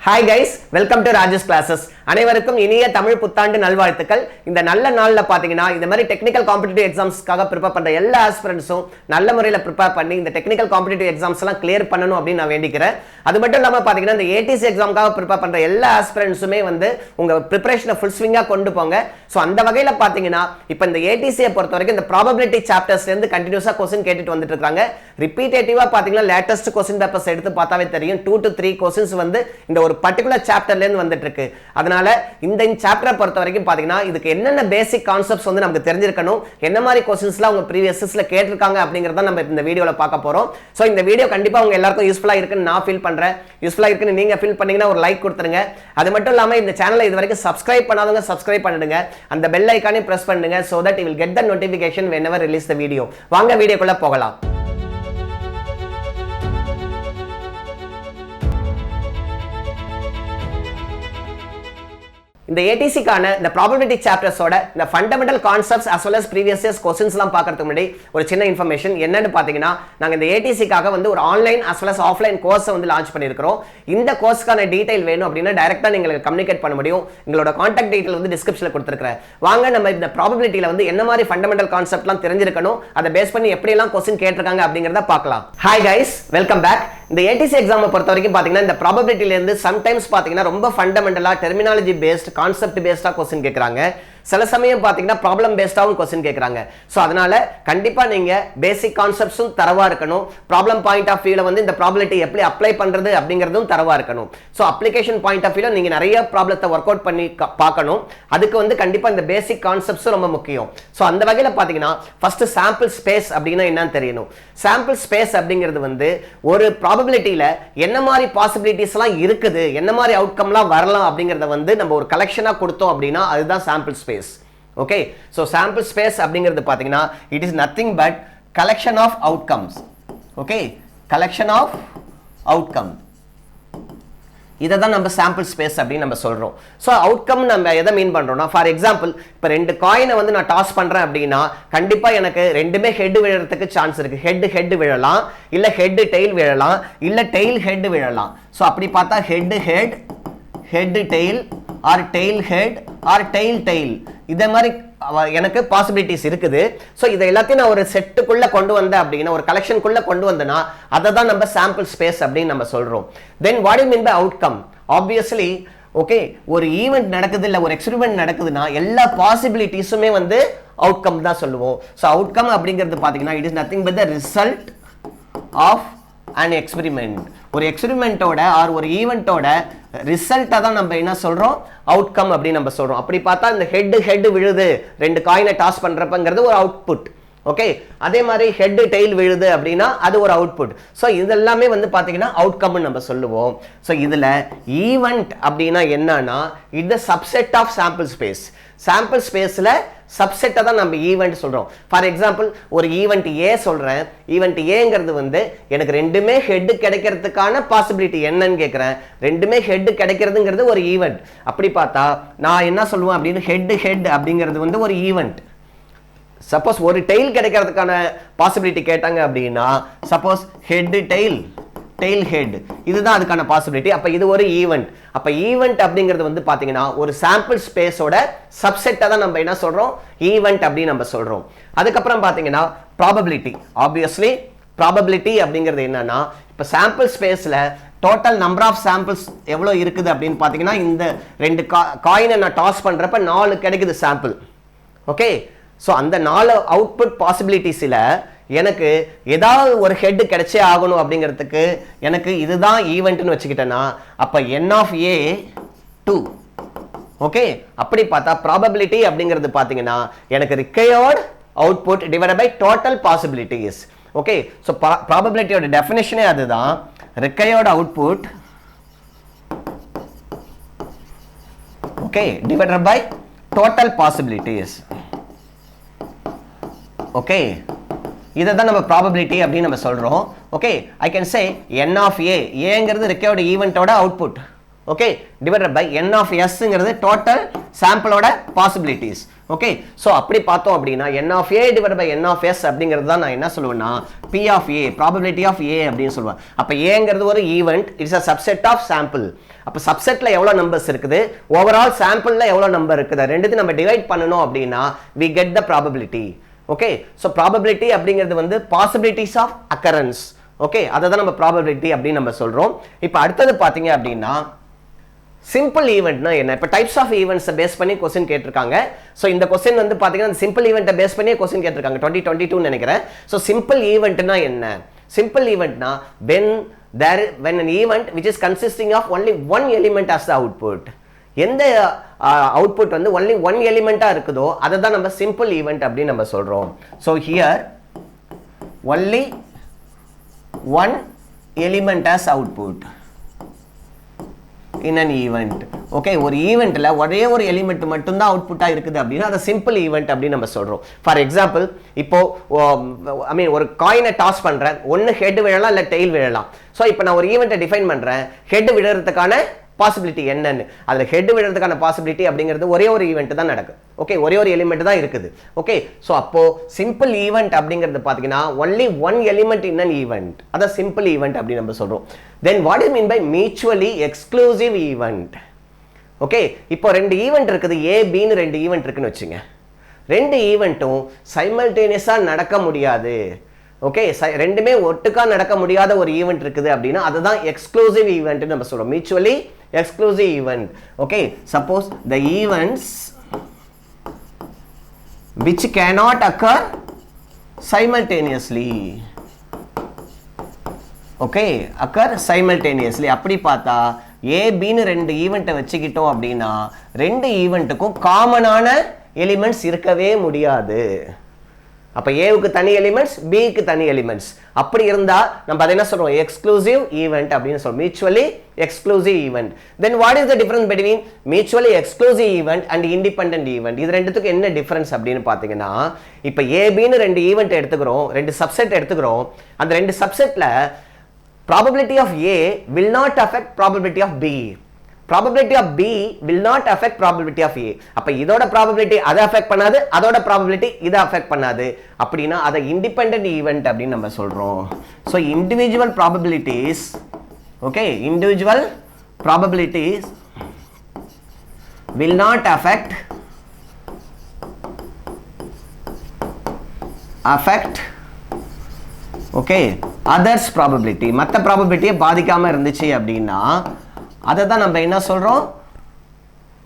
Hi guys, welcome to RAJU'S CLASSES. அனைவருக்கும் இனிய தமிழ் புத்தாண்டு நல்வாழ்த்துக்கள். இந்த நல்ல நாள்ல பாத்தீங்கன்னா இந்த மாதிரி டெக்னிக்கல் காம்படிட்டிவ் எக்ஸாம்ஸ்க்காக ப்ரிப்பேர் பண்ற எல்லா ஆஸ்பிரண்ட்ஸும் நல்ல முறையில் ப்ரிப்பேர் பண்ணி இந்த டெக்னிக்கல் காம்படிட்டிவ் எக்ஸாம்ஸ் எல்லாம் கிளியர் பண்ணணும் அப்படின்னு நான் வேண்டிக்கிறேன். அது மட்டும் இல்லாம பாத்தீங்கன்னா இந்த ATC எக்ஸாம்க்காக ப்ரிப்பேர் பண்ற எல்லா ஆஸ்பிரண்ட்ஸுமே வந்து உங்க ப்ரிப்பரேஷனை ஃபுல் ஸ்விங்கா கொண்டு போங்க. சோ அந்த வகையில பாத்தீங்கன்னா இப்போ இந்த ATC-யை பொறுத்த வரைக்கும் இந்த ப்ராபபிலிட்டி சாப்டர்ஸ்ல இருந்து கண்டினியூஸா क्वेश्चन கேட்டுட்டு வந்துட்டு இருக்காங்க. ரிப்பீட்டேட்டிவா பாத்தீங்கன்னா லேட்டஸ்ட் क्वेश्चन பேப்பர்ஸ் எடுத்து பார்த்தாவே தெரியும் 2 to 3 क्वेश्चंस வந்து இந்த ஒரு பர்టిక్యులர் சாப்டர்ல இருந்து வந்துட்டு இருக்கு. அதனால இந்த சாப்டரை பொறுத்த வரைக்கும் பாத்தீங்கன்னா இதுக்கு என்னென்ன பேசிக் கான்செப்ட்ஸ் வந்து நமக்கு தெரிஞ்சிருக்கணும், என்ன மாதிரி क्वेश्चंसலாம் அவங்க ப்ரீவியஸ் இயர்ஸ்ல கேட்டிருக்காங்க அப்படிங்கறத நம்ம இந்த வீடியோல பார்க்க போறோம். சோ இந்த வீடியோ கண்டிப்பா உங்க எல்லாருக்கும் யூஸ்ஃபுல்லா இருக்குன்னு நான் ஃபீல் பண்றேன். யூஸ்ஃபுல்லா இருக்குன்னு நீங்க ஃபீல் பண்ணீங்கன்னா ஒரு லைக் கொடுத்துருங்க. அது மட்டும் இல்லாம இந்த சேனலை இதுவரைக்கும் சப்ஸ்கிரைப் பண்ணாதவங்க சப்ஸ்கிரைப் பண்ணிடுங்க. அந்த பெல் ஐகானை பிரஸ் பண்ணுங்க so that you will get the notification whenever release the video. வாங்க வீடியோக்குள்ள போகலாம். இந்த ATC கான இந்த ப்ராபபிலிட்டி சாப்டர்ஸோட இந்த fundamental concepts as well as previous years questions எல்லாம் பார்க்கிறதுக்கு முன்னாடி ஒரு சின்ன இன்ஃபர்மேஷன் என்னன்னு பாத்தீங்கன்னா நாங்க இந்த ATC காக வந்து ஒரு online as well as offline course வந்து லான்ச் பண்ணியிருக்கிறோம். இந்த கோர்ஸ்க்கான டீடைல் வேணும் அப்படின்னா டைரக்டா நீங்க கம்யூனிகேட் பண்ண முடியும். உங்களோட கான்டாக்ட் டீடைல் வந்து டிஸ்கிரிப்ஷன்ல கொடுத்திருக்கேன். வாங்க நம்ம இந்த ப்ராபபிலிட்டில வந்து என்ன மாதிரி ஃபண்டமெண்டல் கான்செப்ட்லாம் தெரிஞ்சிருக்கணும், அதை பேஸ் பண்ணி எப்படி எல்லாம் क्वेश्चन கேட்டிருக்காங்க அப்படிங்கறத பார்க்கலாம். Hi guys, welcome back. இந்த ATC எக்ஸாமை பொறுத்த வரைக்கும் பாத்தீங்கன்னா இந்த ப்ராபபிலிட்டில இருந்து சம்டைம்ஸ் பாத்தீங்கன்னா ரொம்ப ஃபண்டமெண்டலா டெர்மினாலஜி பேஸ்ட் கான்செப்ட் பேஸ்டா क्वेश्चन கேக்குறாங்க. சில சமயம் பாத்தீங்கன்னா ப்ராப்ளம் பேஸ்டாவும் क्वेश्चन கேக்குறாங்க. சோ அதனால கண்டிப்பா நீங்க பேசிக் கான்செப்ட்ஸும் தரவா இருக்கணும். ப்ராப்ளம் பாயிண்ட் ஆஃப் வியூல வந்து இந்த ப்ராபபிலிட்டி எப்படி அப்ளை பண்றது அப்படிங்கறதும் தரவா இருக்கணும். சோ அப்ளிகேஷன் பாயிண்ட் ஆஃப் வியூல நீங்க நிறைய ப்ராப்ளத்தை வொர்க் அவுட் பண்ணி பார்க்கணும். அதுக்கு வந்து கண்டிப்பா இந்த பேசிக் கான்செப்ட்ஸ் ரொம்ப முக்கியம். சோ அந்த வகையில பாத்தீங்கன்னா ஃபர்ஸ்ட் சாம்பிள் ஸ்பேஸ் அப்படினா என்னன்னு தெரியணும். சாம்பிள் ஸ்பேஸ் அப்படிங்கிறது வந்து ஒரு ப்ராபபிலிட்டில என்ன மாதிரி பாசிபிலிட்டிஸ் எல்லாம் இருக்குது, என்ன மாதிரி அவுட்கம்லாம் வரலாம் அப்படிங்கறத வந்து நம்ம ஒரு கலெக்ஷனா கொடுத்தோம் அப்படினா அதுதான் sample space. Okay, so sample space அப்படிங்கிறது பாத்தீங்கன்னா it is nothing but collection of outcomes. Okay, collection of outcome. இததான் நம்ம sample space அப்படி நம்ம சொல்றோம். So outcome நம்ம எதை மீன் பண்றோம்னா for example இப்ப ரெண்டு காயினை வந்து நான் டாஸ் பண்றேன் அப்படினா கண்டிப்பா எனக்கு ரெண்டுமே ஹெட் விழறதுக்கு சான்ஸ் இருக்கு. ஹெட் விழலாம், இல்ல ஹெட் டெயில் விழலாம், இல்ல டெயில் ஹெட் விழலாம். So அப்படி பார்த்தா head tail or tail head or tail tail இதே மாதிரி எனக்கு பாசிபிலிட்டிஸ் இருக்குது. சோ இத எல்லாத்தையும் நான் ஒரு செட்டுக்குள்ள கொண்டு வந்தேன் அப்படினா ஒரு கலெக்ஷனுக்குள்ள கொண்டு வந்தனா அத தான் நம்ம சாம்பிள் ஸ்பேஸ் அப்படி நம்ம சொல்றோம். Then what you mean by outcome? Obviously okay, ஒரு ஈவென்ட் நடக்குது இல்ல ஒரு எக்ஸ்பெரிமென்ட் நடக்குதுன்னா எல்லா பாசிபிலிட்டிஸுமே வந்து அவுட்கம் தான் சொல்லுவோம். சோ அவுட்கம் அப்படிங்கிறது பாத்தீங்கன்னா it is nothing but the result of an experiment. ஒரு எக்ஸ்பெரிமென்ட்டோட ஆர் ஒரு ஈவென்ட்டோட ரிசல்ட்டை தான் நம்ம என்ன சொல்றோம், அவுட்கம் அப்படி நம்ம சொல்றோம். அப்படி பார்த்தா இந்த ஹெட் விழுது ரெண்டு காயினை டாஸ் பண்றப்பங்கிறது ஒரு அவுட்புட். ஓகே, அதே மாதிரி ஹெட் டெயில் விழுது அப்படின்னா அது ஒரு அவுட்புட். ஸோ இதெல்லாமே வந்து பார்த்தீங்கன்னா அவுட்கம்னு நம்ம சொல்லுவோம். ஸோ இதில் ஈவெண்ட் அப்படின்னா என்னன்னா இது subset of sample space. Sample ஸ்பேஸில் சப்செட்டை தான் நம்ம ஈவெண்ட் சொல்கிறோம். ஃபார் எக்ஸாம்பிள் ஒரு ஈவெண்ட் ஏ சொல்கிறேன். ஈவெண்ட் ஏங்கிறது வந்து எனக்கு ரெண்டுமே ஹெட் கிடைக்கிறதுக்கான பாசிபிலிட்டி என்னன்னு கேட்குறேன். ரெண்டுமே ஹெட் கிடைக்கிறதுங்கிறது ஒரு ஈவெண்ட். அப்படி பார்த்தா நான் என்ன சொல்லுவேன் அப்படின்னு ஹெட் அப்படிங்கிறது வந்து ஒரு ஈவெண்ட். சப்போஸ் ஒரு டெயில் கிடைக்கிறதுக்கான பாசிபிலிட்டி கேட்டாங்க அப்படின்னா சப்போஸ் ஹெட் டெயில் ஹெட் இதுதான் அதுக்கான பாசிபிலிட்டி. அப்ப இது ஒரு ஈவெண்ட். அப்ப ஈவெண்ட் அப்படிங்கிறது வந்து பாத்தீங்கன்னா ஒரு சாம்பிள் ஸ்பேஸோட சப்செட்டை தான் நம்ம என்ன சொல்றோம், ஈவெண்ட் அப்படி நம்ம சொல்றோம். அதுக்கப்புறம் பாத்தீங்கன்னா ப்ராபபிலிட்டி. ஆப்வியஸ்லி ப்ராபபிலிட்டி அப்படிங்கிறது என்னன்னா இப்ப சாம்பிள் ஸ்பேஸ்ல டோட்டல் நம்பர் ஆஃப் சாம்பிள்ஸ் எவ்வளவு இருக்குது அப்படின்னு பாத்தீங்கன்னா இந்த ரெண்டு காயினை நான் டாஸ் பண்றப்ப 4 கிடைக்குது சாம்பிள். ஓகே, ஸோ அந்த 4 அவுட்புட் பாசிபிலிட்டிஸில் எனக்கு ஏதாவது ஒரு ஹெட் கிடைச்சே ஆகணும் அப்படிங்கிறதுக்கு எனக்கு இதுதான் ஈவெண்ட்னு வச்சுக்கிட்டேன்னா அப்போ n of a 2. ஓகே, அப்படி பார்த்தா ப்ராபபிலிட்டி அப்படிங்கிறது பார்த்தீங்கன்னா எனக்கு required output divided by total possibilities. Okay, so ப்ராபபிலிட்டியோட டெஃபினேஷனே அதுதான், required output okay divided by total possibilities. Okay, இதை தான் நம்ம ப்ராபபிலிட்டி அப்படின்னு நம்ம சொல்றோம். Okay, I can say n of a, ஏங்கிறது ரிக்வயர்ட் ஈவென்ட்டோட output. Okay, divided by n of sங்கிறது டோட்டல் சாம்பிளோட பாசிபிலிட்டிஸ். ஓகே, ஸோ அப்படி பார்த்தோம் அப்படின்னா n of a divided by n of s அப்படிங்கிறது தான் நான் என்ன சொல்லுவேன்னா p of a, probability of a அப்படின்னு சொல்லுவேன். அப்போ ஏங்கிறது ஒரு event, it's a subset of sample. அப்போ சப்செட்டில் எவ்வளோ நம்பர்ஸ் இருக்குது, ஓவரால் சாம்பிளில் எவ்வளோ நம்பர் இருக்குது, ரெண்டுத்தையும் நம்ம டிவைட் பண்ணணும் அப்படின்னா we get the probability. Okay, so probability அப்படிங்கிறது வந்து பாசிபிலிட்டிஸ் ஆஃப் அக்கரன்ஸ். ஓகே, அதை தான் நம்ம ப்ராபபிலிட்டி அப்படின்னு நம்ம சொல்கிறோம். இப்போ அடுத்தது பார்த்தீங்க அப்படின்னா சிம்பிள் ஈவெண்ட்னா என்ன? இப்போ டைப்ஸ் ஆஃப் ஈவெண்ட்ஸை பேஸ் பண்ணி கொஸ்டின் கேட்டிருக்காங்க. ஸோ இந்த கொஸ்டின் வந்து பார்த்தீங்கன்னா சிம்பிள் ஈவெண்ட்டை பேஸ் பண்ணி கொஸ்டின் கேட்டிருக்காங்க 2022 நினைக்கிறேன். ஸோ சிம்பிள் ஈவெண்ட்னா என்ன? சிம்பிள் ஈவெண்ட்னா when an event which is consisting of only one element as the output. எந்த அவுட்புட் வந்து only one எலிமெண்ட்டாக இருக்குதோ அதை தான் நம்ம சிம்பிள் ஈவெண்ட் அப்படின்னு நம்ம சொல்கிறோம். So here only one element as output in an event. Okay, ஒரு ஈவெண்ட்டில் ஒரே ஒரு எலிமெண்ட் மட்டும்தான் அவுட்புட்டாக இருக்குது அப்படின்னா அதை சிம்பிள் ஈவெண்ட் அப்படின்னு நம்ம சொல்கிறோம். ஃபார் எக்ஸாம்பிள் இப்போ ஒரு காயினை டாஸ் பண்ணுறேன், ஒன்று ஹெட் விழலாம் இல்லை டெயில் விழலாம். ஸோ இப்போ நான் ஒரு ஈவெண்ட்டை டிஃபைன் பண்ணுறேன், ஹெட் விழுறதுக்கான பாசிபிலிட்டி என்னன்னு. அதில் ஹெட் விழுறதுக்கான பாசிபிலிட்டி அப்படிங்கிறது ஒரே ஒரு ஈவெண்ட் தான் நடக்கும். ஓகே, ஒரே ஒரு எலிமெண்ட் தான் இருக்குது. ஓகே, ஸோ அப்போ சிம்பிள் ஈவெண்ட் அப்படிங்கிறது பார்த்தீங்கன்னா only one element in an event, அதான் சிம்பிள் ஈவெண்ட் அப்படின்னு நம்ம சொல்கிறோம். Then what is mean by mutually exclusive event? Okay, இப்போ ரெண்டு ஈவெண்ட் இருக்குது, ஏ பின்னு ரெண்டு ஈவெண்ட் இருக்குன்னு வச்சுங்க. ரெண்டு ஈவெண்ட்டும் சைமல்டேனியஸாக நடக்க முடியாது. ஓகே, ரெண்டுமே ஒட்டுக்கா நடக்க முடியாத ஒரு ஈவெண்ட் இருக்குது அப்படின்னா அதுதான் எக்ஸ்க்ளூசிவ் ஈவெண்ட் நம்ம சொல்றோம், mutually exclusive event. Okay, suppose the events which cannot occur simultaneously. Okay, occur simultaneously. அப்படி பார்த்தா ஏ பின்னு ரெண்டு ஈவெண்ட்டை வச்சுக்கிட்டோம் அப்படின்னா ரெண்டு ஈவெண்ட்டுக்கும் காமனான எலிமெண்ட்ஸ் இருக்கவே முடியாது. அப்போ ஏவுக்கு தனி எலிமெண்ட்ஸ், பிக்கு தனி எலிமெண்ட்ஸ். அப்படி இருந்தால் நம்ம அதை என்ன சொல்றோம்? எக்ஸ்க்ளூசிவ் ஈவெண்ட் அப்படின்னு சொல்றோம், mutually exclusive event. Then what is the difference between mutually exclusive event and independent event? இது ரெண்டுத்துக்கு என்ன டிஃபரன்ஸ் அப்படின்னு பார்த்தீங்கன்னா, இப்போ ஏபின்னு ரெண்டு ஈவெண்ட் எடுத்துக்கிறோம், ரெண்டு சப்செட் எடுத்துக்கிறோம். அந்த ரெண்டு சப்செட்ல probability of A will not affect probability of B. Probability of B will not affect probability of A. அப்ப இதோட probability அதை affect பண்ணாது, அதோட probability இதை affect பண்ணாது. அப்படின்னா அதை independent event அப்படின்னு நம்ம சொல்றோம். So individual probabilities, okay, individual probabilities will not affect okay others probability. மற்ற probability பாதிக்காம இருந்துச்சு அப்படின்னா அதை தான் நம்ம என்ன சொல்றோம்?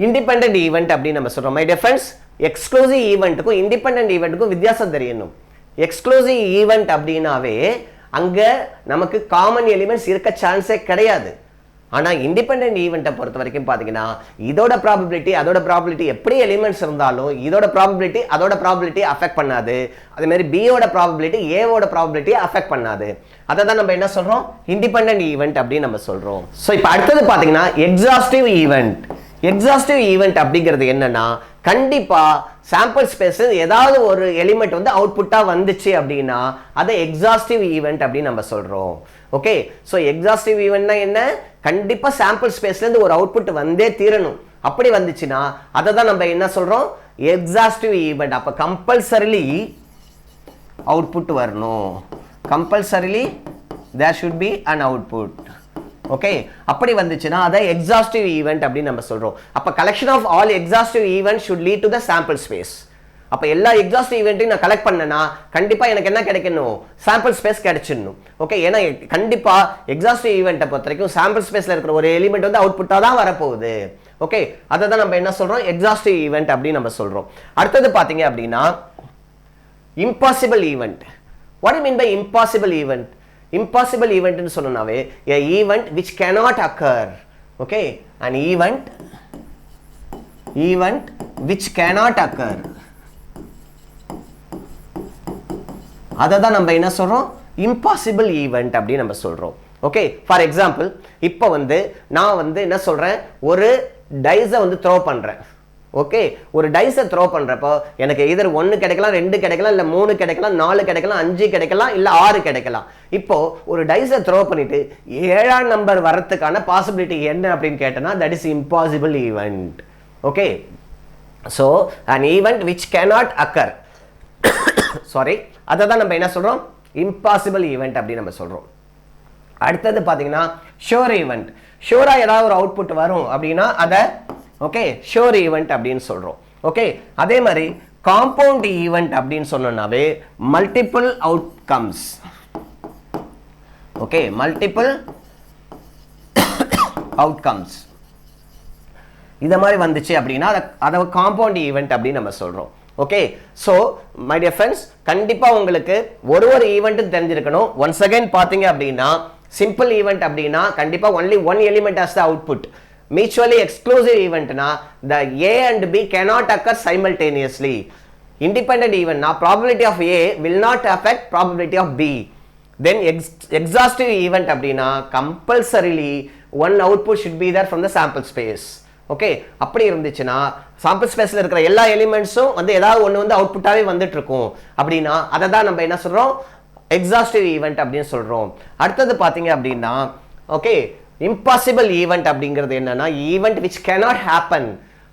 இண்டிபெண்டன்ட் ஈவெண்ட் அப்படின்னு நம்ம சொல்றோம். மை டிஃபரன்ஸ், எக்ஸ்க்ளூசிவ் ஈவெண்ட்டுக்கும் இண்டிபெண்டன்ட் ஈவெண்ட்டுக்கும் வித்தியாசம் தெரியணும். எக்ஸ்க்ளூசிவ் ஈவெண்ட் அப்படின்னாவே அங்க நமக்கு காமன் எலிமெண்ட்ஸ் இருக்க சான்ஸே கிடையாது. ஆனால் இண்டிபெண்டன்ட் ஈவெண்ட்டை பொறுத்த வரைக்கும் பார்த்தீங்கன்னா இதோட ப்ராபபிலிட்டி அதோட ப்ராபபிலிட்டி எப்படி எலிமெண்ட்ஸ் இருந்தாலும் இதோட ப்ராபபிலிட்டி அதோட ப்ராபபிலிட்டி அஃபெக்ட் பண்ணாது. அதேமாதிரி பியோட ப்ராபபிலிட்டி ஏவோட ப்ராபபிலிட்டியை அஃபெக்ட் பண்ணாது. அதை தான் நம்ம என்ன சொல்கிறோம்? இண்டிபெண்டன்ட் ஈவெண்ட் அப்படின்னு நம்ம சொல்கிறோம். ஸோ இப்போ அடுத்தது பார்த்தீங்கன்னா எக்ஸாஸ்டிவ் ஈவெண்ட். எக்ஸாஸ்டிவ் ஈவெண்ட் அப்படிங்கிறது என்னன்னா, கண்டிப்பாக சாம்பிள் ஸ்பேஸ் ஏதாவது ஒரு எலிமெண்ட் வந்து அவுட்புட்டாக வந்துச்சு அப்படின்னா அதை எக்ஸாஸ்டிவ் ஈவெண்ட் அப்படின்னு நம்ம சொல்கிறோம். ஓகே, ஸோ எக்ஸாஸ்டிவ் ஈவெண்ட்னா என்ன? கண்டிப்பாக சாம்பிள் ஸ்பேஸ்லேருந்து ஒரு அவுட்புட் வந்தே தீரணும். அப்படி வந்துச்சுன்னா அதை தான் நம்ம என்ன சொல்கிறோம்? Exhaustive event. அப்போ கம்பல்சரிலி அவுட்புட் வரணும். Compulsorily there should be an output. Okay, அப்படி வந்துச்சுன்னா அதை எக்ஸாஸ்டிவ் ஈவெண்ட் அப்படின்னு நம்ம சொல்கிறோம். அப்போ collection of all exhaustive event should lead to the sample space. அப்போ எல்லா எக்ஸாஸ்டிவ் ஈவெண்ட்டையும் நான் கலெக்ட் பண்ணேன்னா கண்டிப்பாக எனக்கு என்ன கிடைக்கணும்? Sample space கிடைச்சிடணும். ஓகே, ஏன்னா கண்டிப்பாக எக்ஸாஸ்டிவ் ஈவெண்ட்டை பொறுத்த வரைக்கும் சாம்பிள் ஸ்பேஸில் இருக்கிற ஒரு எலிமெண்ட் வந்து அவுட்புட்டாக தான் வரப்போகுது. ஓகே, அதை தான் நம்ம என்ன சொல்கிறோம்? எக்ஸாஸ்டிவ் ஈவெண்ட் அப்படின்னு நம்ம சொல்கிறோம். அடுத்தது பார்த்தீங்க அப்படின்னா impossible event. What you mean by impossible event? Impossible ஈவெண்ட்னு சொன்னாவே a event which cannot occur. Okay, an event which cannot occur. அதை தான் நம்ம என்ன சொல்றோம்? இம்பாசிபிள் ஈவெண்ட் அப்படின்னு நம்ம சொல்றோம். ஓகே, ஃபார் எக்ஸாம்பிள் இப்போ வந்து நான் வந்து என்ன சொல்றேன்? ஒரு டைஸை வந்து த்ரோ பண்றேன். ஓகே, ஒரு டைஸை த்ரோ பண்ணுறப்போ எனக்கு எதர் 1 கிடைக்கலாம், 2 கிடைக்கலாம், இல்லை 3 கிடைக்கலாம், 4 கிடைக்கலாம், 5 கிடைக்கலாம், இல்லை 6 கிடைக்கலாம். இப்போ ஒரு டைஸை த்ரோ பண்ணிட்டு 7ஆம் நம்பர் வரத்துக்கான பாசிபிலிட்டி என்ன அப்படின்னு கேட்டேன்னா that is impossible event. Okay, so an event which cannot occur sorry அதை தான் நம்ம என்ன சொல்றோம் impossible event அப்படி நம்ம சொல்றோம். அடுத்தது பாத்தீங்கன்னா sure event. ஷூரா ஏதாவது ஒரு அவுட்புட் வரும் அப்படின்னா அத ஓகே sure event அப்படின்னு சொல்றோம். ஓகே அதே மாதிரி compound event அப்படின்னு சொன்னோம்னாவே multiple outcomes. Okay multiple outcomes இத மாதிரி வந்துச்சு அப்படின்னா அத காம்பவுண்ட் ஈவென்ட் அப்படி நம்ம சொல்றோம். Okay so my dear friends கண்டிப்பா உங்களுக்கு ஒரு ஈவென்ட் தெரிஞ்சிருக்கணும். once again பாத்தீங்க அப்படினா சிம்பிள் ஈவென்ட் அப்படினா கண்டிப்பா only one element as the output. mutually exclusive eventனா the A and B cannot occur simultaneously. independent event na probability of A will not affect probability of B. then exhaustive event அப்படினா compulsorily one output should be there from the sample space. Okay அப்படி இருந்துச்சுனா sample ஸ்பேஸ்ல இருக்கிற எல்லா எலிமெண்ட்ஸும் வந்து ஏதாவது ஒன்னு வந்து அவுட்புட்டாவே வந்துட்டு இருக்கும் அப்படினா அத தான் நம்ம என்ன சொல்றோம் எக்ஸாஸ்டிவ் ஈவென்ட் அப்படினு சொல்றோம். அடுத்து பாத்தீங்க அப்படினா ஓகே இம்பாசிபிள் ஈவென்ட் அப்படிங்கிறது என்னன்னா event which cannot happen.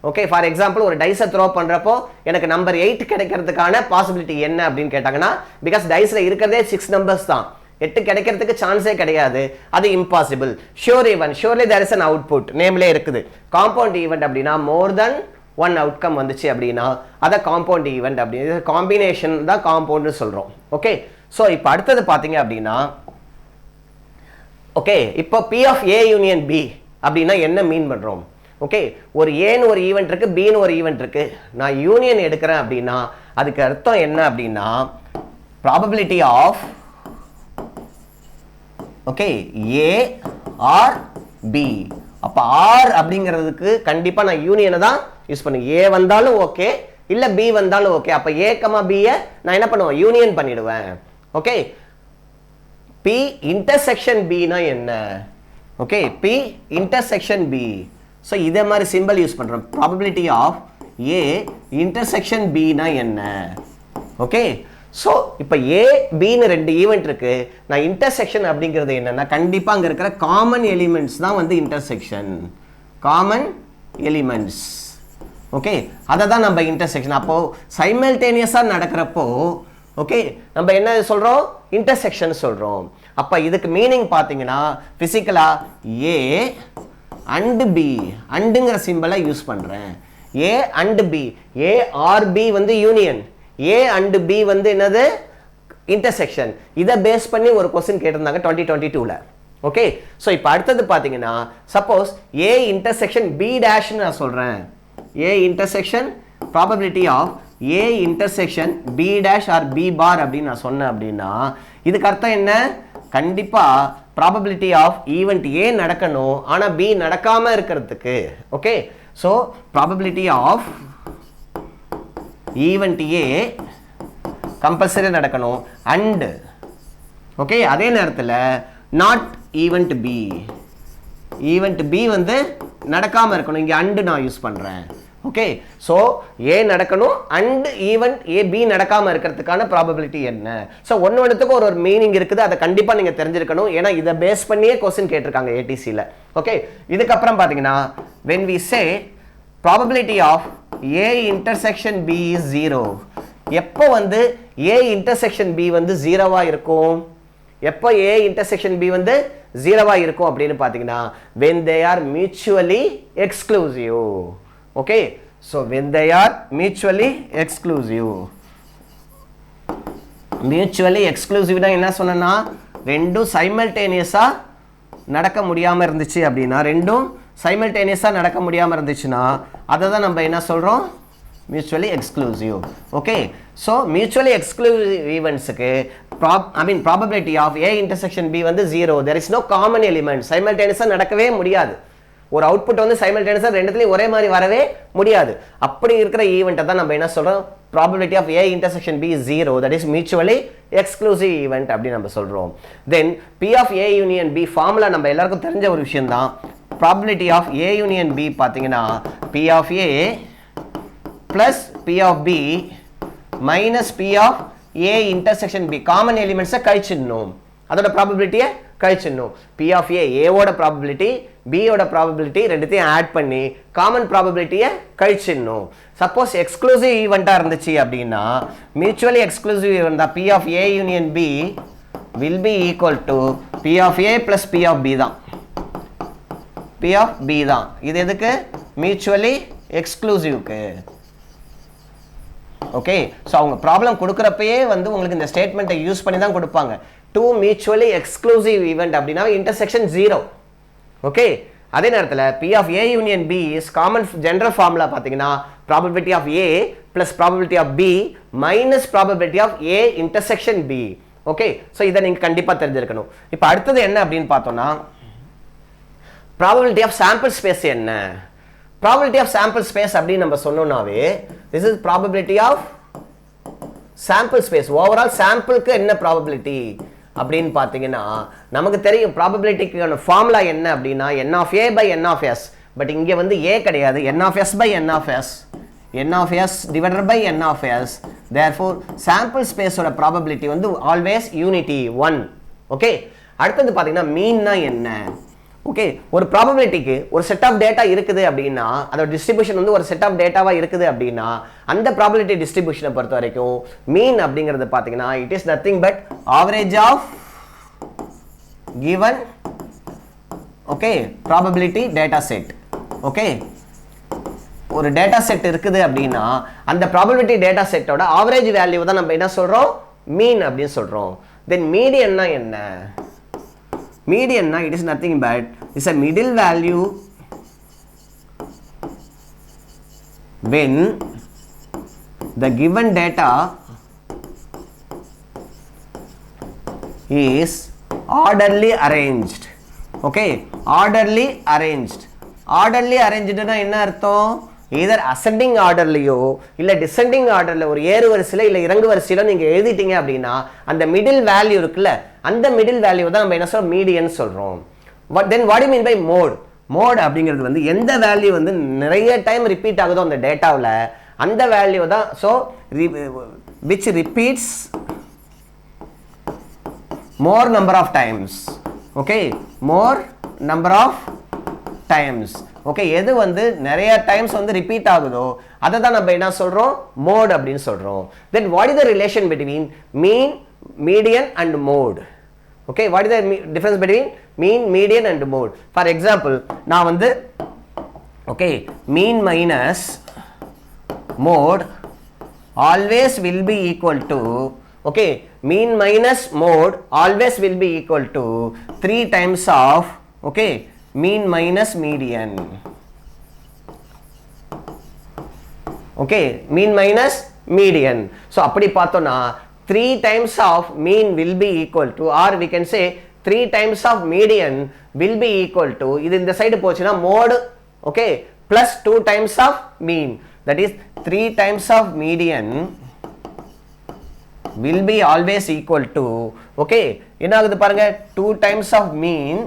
Okay for example ஒரு டைஸை த்ரோ பண்றப்போ எனக்கு நம்பர் 8 கிடைக்கிறதுக்கான பாசிபிலிட்டி என்ன அப்படின்னு கேட்டாங்கன்னா பிகாஸ் டைஸ்ல இருக்கிறதே 6 நம்பர்ஸ் தான் 8 கிடைக்கிறதுக்கு சான்ஸே கிடையாது அது impossible. Sure event surely there is an output நேம்லே இருக்குது. காம்பவுண்ட் ஈவென்ட் அப்படினா மோர் தென் ஒன் அவுட்கம் வந்துச்சு அப்படின்னா அத காம்பவுண்ட் ஈவென்ட் அப்படி காம்பினேஷன் தான் காம்பவுண்ட்னு சொல்றோம். ஓகே சோ இப்போ அடுத்து பாத்தீங்க அப்படினா ஓகே இப்போ P of A union B அப்படினா என்ன மீன் பண்றோம். ஓகே ஒரு A ன்னு ஒரு ஈவென்ட் இருக்கு B ன்னு ஒரு ஈவென்ட் இருக்கு நான் யூனியன் எடுக்கிறேன் அப்படினா அதுக்கு அர்த்தம் என்ன அப்படினா probability of okay A or B அப்ப R அப்படிங்கிறதுக்கு கண்டிப்பா நான் யூனியனை தான் யூஸ் பண்ணுவேன். A வந்தாலும் ஓகே இல்ல B வந்தாலும் ஓகே. அப்ப A, B ய நான் என்ன பண்ணுவேன் யூனியன் பண்ணிடுவேன். ஓகே P intersection B னா என்ன okay P intersection B so இதே மாதிரி சிம்பல் யூஸ் பண்றோம். probability of A intersection B னா என்ன ஓகே சோ இப்போ A B ன்னு ரெண்டு ஈவென்ட் இருக்கு நான் இன்டர்செக்ஷன் அப்படிங்கிறது என்னன்னா கண்டிப்பா அங்க இருக்கிற காமன் எலிமெண்ட்ஸ் தான் வந்து இன்டர்செக்ஷன் காமன் எலிமெண்ட்ஸ். ஓகே அத தான் நம்ம இன்டர்செக்ஷன் அப்போ சைமல்டேனியஸா நடக்கிறப்போ ஓகே நம்ம என்ன சொல்றோம் இன்டர்செக்ஷன் சொல்றோம். அப்ப இதுக்கு மீனிங் பாத்தீங்கன்னா பிசிக்கலா A and B அண்டுங்கிற சிம்பலை யூஸ் பண்றேன். A and B A or B வந்து யூனியன் A and B வந்து என்னது இன்டர்செக்ஷன். இத பேஸ் பண்ணி ஒரு क्वेश्चन கேட்டிருந்தாங்க 2022ல. ஓகே சோ இப்போ அடுத்து பாத்தீங்கன்னா suppose A intersection B dash ன்னு நான் சொல்றேன். A intersection probability of A intersection B dash or B bar அப்படி நான் சொன்னேன் அப்படினா இதுக்கு அர்த்தம் என்ன கண்டிப்பா probability of event A நடக்கணும் ஆனா B நடக்காம இருக்கிறதுக்கு okay so probability of event A compulsory நடக்கணும் and ஓகே அதே நேரத்துல not event B வந்து நடக்காம இருக்கணும். இங்க and நான் யூஸ் பண்றேன். ஓகே சோ A நடக்கணும் and event A B நடக்காம இருக்கிறதுக்கான probability என்ன சோ ஒவ்வொண்ணுத்துக்கு ஒரு மீனிங் இருக்குது அதை கண்டிப்பா நீங்க தெரிஞ்சிருக்கணும். ஏனா இத பேஸ் பண்ணியே क्वेश्चन கேட்டிருக்காங்க ATC ல. ஓகே இதுக்கு அப்புறம் பாத்தீங்கன்னா when we say probability of A intersection B is 0 எப்போ வந்து A intersection B வந்து 0வா இருக்கும் எப்போ A intersection B வந்து 0வா இருக்கும் அப்படினு பாத்தீங்கன்னா when they are mutually exclusive. okay so when they are mutually exclusive னா என்ன சொன்னேன்னா ரெண்டும் சைமல்டேனியஸா நடக்க முடியாம இருந்துச்சு அப்படினா ரெண்டும் சைமல்டேனியஸா நடக்க முடியாம இருந்துச்சுனா அத தான் நம்ம என்ன சொல்றோம் mutually exclusive. okay so mutually exclusive events க்கு probability of A intersection B வந்து 0 there is no common element simultaneously நடக்கவே முடியாது. ஒரு அவுட்புட் வந்து சைமல்டேனியஸா ரெண்டுத்துலயும் ஒரே மாதிரி வரவே முடியாது. அப்படி இருக்கிற ஈவென்ட் தான் நம்ம என்ன சொல்றோம் probability of A intersection B is 0 that is mutually exclusive event அப்படி நம்ம சொல்றோம். then P of A union B formula நம்ம எல்லாருக்கும் தெரிஞ்ச ஒரு விஷயம் தான். probability of A union B பாத்தீங்கன்னா P of A plus P of B minus P of A intersection B common எலிமெண்ட்ஸை கழிச்சிடணும் அதோட ப்ராபபிலிட்டியை கழிச்சிடணும். P of A ஓட ப்ராபபிலிட்டி B ஓட ப்ராபபிலிட்டி ரெண்டுத்தையும் ஆட் பண்ணி காமன் ப்ராபபிலிட்டியை கழிச்சிடணும். சப்போஸ் எக்ஸ்க்ளூசிவ் ஈவெண்ட்டாக இருந்துச்சு அப்படின்னா மியூச்சுவலி எக்ஸ்க்ளூசிவ் ஈவெண்ட் தான் P of A union B will be equal to P of A plus P of B தான். P of B தான். இது எதுக்கு? மியூச்சுவலி எக்ஸ்க்ளூசிவ்க்கு. ஓகே, ஸோ அவங்க ப்ராப்ளம் கொடுக்குறப்பயே வந்து உங்களுக்கு இந்த ஸ்டேட்மெண்ட்டை யூஸ் பண்ணி தான் கொடுப்பாங்க. டூ மியூச்சுவலி எக்ஸ்க்ளூசிவ் ஈவெண்ட் அப்படின்னா இன்டர்செக்ஷன் 0. ஓகே, அதே நேரத்தில் P of A union B is common general formula பார்த்தீங்கன்னா probability of A plus probability of B minus probability of A intersection B. Okay, so இதை நீங்கள் கண்டிப்பாக தெரிஞ்சிருக்கணும். இப்போ அடுத்தது என்ன அப்படின்னு பார்த்தோம்னா ப்ராபபிலிட்டி ஆஃப் சாம்பிள் ஸ்பேஸ் என்ன? ப்ராபபிலிட்டி ஆஃப் சாம்பிள் ஸ்பேஸ் அப்படின்னு நம்ம சொன்னோம்னாவே this is probability of sample space. Overall சாம்பிளுக்கு என்ன ப்ராபபிலிட்டி அப்படின்னு பார்த்தீங்கன்னா நமக்கு தெரியும் ப்ராபபிலிட்டிக்கான ஃபார்முலா என்ன அப்படின்னா n of A by n of S. But இங்கே வந்து A கிடையாது, n of S by n of S, n of S divided by n of S. therefore sample space ஓட ப்ராபபிலிட்டி வந்து always unity 1. ஓகே, அடுத்தது பார்த்தீங்கன்னா மீன்னா என்ன? Okay, ஒரு ப்ராபபிலிட்டிக்கு ஒரு செட் ஆஃப் டேட்டா இருக்குது அப்படின்னா அதோட டிஸ்ட்ரிபியூஷன் வந்து ஒரு செட் ஆஃப் டேட்டாவாக இருக்குது அப்படின்னா அந்த ப்ராபபிலிட்டி டிஸ்ட்ரிபியூஷனை பொறுத்த வரைக்கும் மீன் அப்படிங்கிறது பார்த்தீங்கன்னா it is nothing but average of given okay probability data set. Okay, ஒரு டேட்டா செட் இருக்குது அப்படின்னா அந்த ப்ராபபிலிட்டி டேட்டா செட்டோட ஆவரேஜ் வேல்யூ தான் நம்ம என்ன சொல்கிறோம்? மீன் அப்படின்னு சொல்கிறோம். தென் மீடியன்னா என்ன? Median it is nothing but is a middle value when the given data is orderly arranged. Okay, orderly arranged. Orderly arranged na enna artham? either ascending ஆர்டர்லையோ இல்லை டிசெண்டிங் ஆர்டரில் ஒரு ஏறு வரிசையில் இல்லை இறங்கு வரிசையிலோ நீங்கள் எழுதிட்டீங்க அப்படின்னா அந்த மிடில் வேல்யூ இருக்குல்ல அந்த மிடில் வேல்யூ தான் நம்ம என்ன சொல்கிறோம்? மீடியன் சொல்கிறோம். Then what you mean by mode? Mode அப்படிங்கிறது வந்து எந்த வேல்யூ வந்து நிறைய டைம் ரிப்பீட் ஆகுதோ அந்த டேட்டாவில் அந்த வேல்யூ தான். So which repeats more number of times. Okay, more number of times. Okay, எது வந்து நிறைய டைம்ஸ் வந்து ரிப்பீட் ஆகுதோ அதை தான் நம்ம என்ன சொல்கிறோம்? மோட் அப்படின்னு சொல்கிறோம். Then what is the relation between mean, median and mode? Okay, what is the difference between mean, median and mode? For example நான் வந்து okay mean minus mode always will be equal to okay mean minus mode always will be equal to 3 times of okay mean minus median. Okay, mean minus median. So அப்படி பார்த்தோம்னா 3 times of mean will be equal to or we can say 3 times of median will be equal to இது இந்த side போச்சுன்னா mode okay plus 2 times of mean, that is 3 times of median will be always equal to okay என்ன ஆகுது பாருங்க 2 times of mean